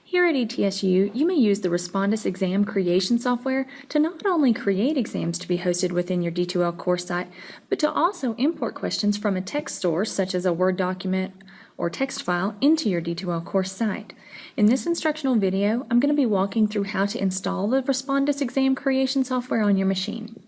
Here at ETSU, you may use the Respondus Exam Creation software to not only create exams to be hosted within your D2L course site, but to also import questions from a text source such as a Word document or text file into your D2L course site. In this instructional video, I'm going to be walking through how to install the Respondus Exam Creation software on your machine.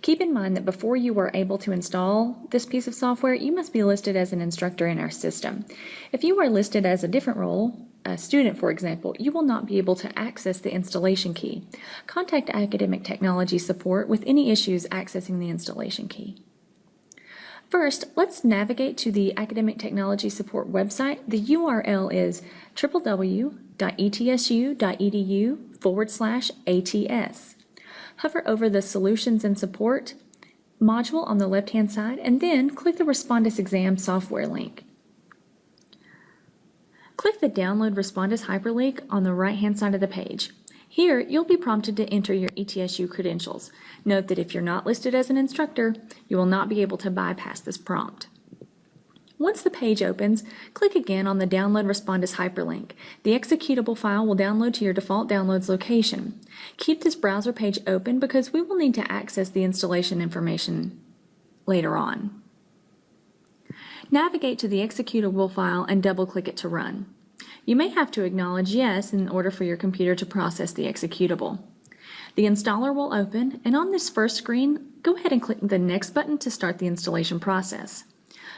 Keep in mind that before you are able to install this piece of software, you must be listed as an instructor in our system. If you are listed as a different role, a student for example, you will not be able to access the installation key. Contact Academic Technology Support with any issues accessing the installation key. First, let's navigate to the Academic Technology Support website. The URL is www.etsu.edu/ATS. Hover over the Solutions and Support module on the left-hand side, and then click the Respondus Exam software link. Click the Download Respondus hyperlink on the right-hand side of the page. Here, you'll be prompted to enter your ETSU credentials. Note that if you're not listed as an instructor, you will not be able to bypass this prompt. Once the page opens, click again on the Download Respondus hyperlink. The executable file will download to your default downloads location. Keep this browser page open because we will need to access the installation information later on. Navigate to the executable file and double-click it to run. You may have to acknowledge yes in order for your computer to process the executable. The installer will open, and on this first screen, go ahead and click the Next button to start the installation process.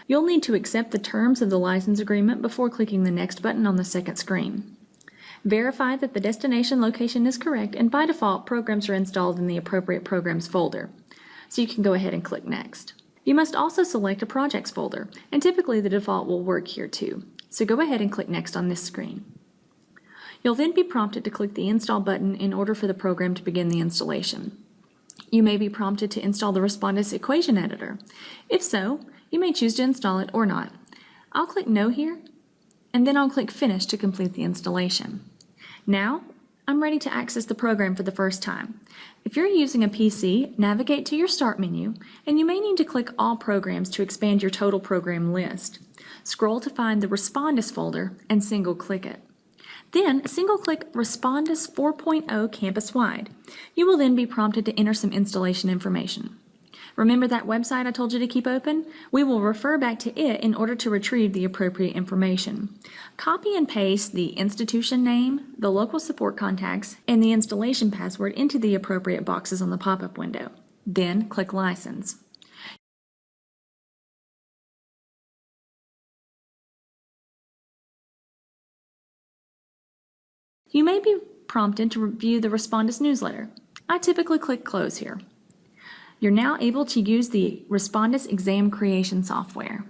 You'll need to accept the terms of the license agreement before clicking the Next button on the second screen. Verify that the destination location is correct, and by default, programs are installed in the appropriate programs folder. So you can go ahead and click Next. You must also select a projects folder, and typically the default will work here too. So go ahead and click Next on this screen. You'll then be prompted to click the Install button in order for the program to begin the installation. You may be prompted to install the Respondus Equation Editor. If so, you may choose to install it or not. I'll click No here, and then I'll click Finish to complete the installation. Now, I'm ready to access the program for the first time. If you're using a PC, navigate to your Start menu, and you may need to click All Programs to expand your total program list. Scroll to find the Respondus folder and single-click it. Then, single-click Respondus 4.0 campus-wide. You will then be prompted to enter some installation information. Remember that website I told you to keep open? We will refer back to it in order to retrieve the appropriate information. Copy and paste the institution name, the local support contacts, and the installation password into the appropriate boxes on the pop-up window. Then click License. You may be prompted to review the Respondus newsletter. I typically click Close here. You're now able to use the Respondus Exam Creation software.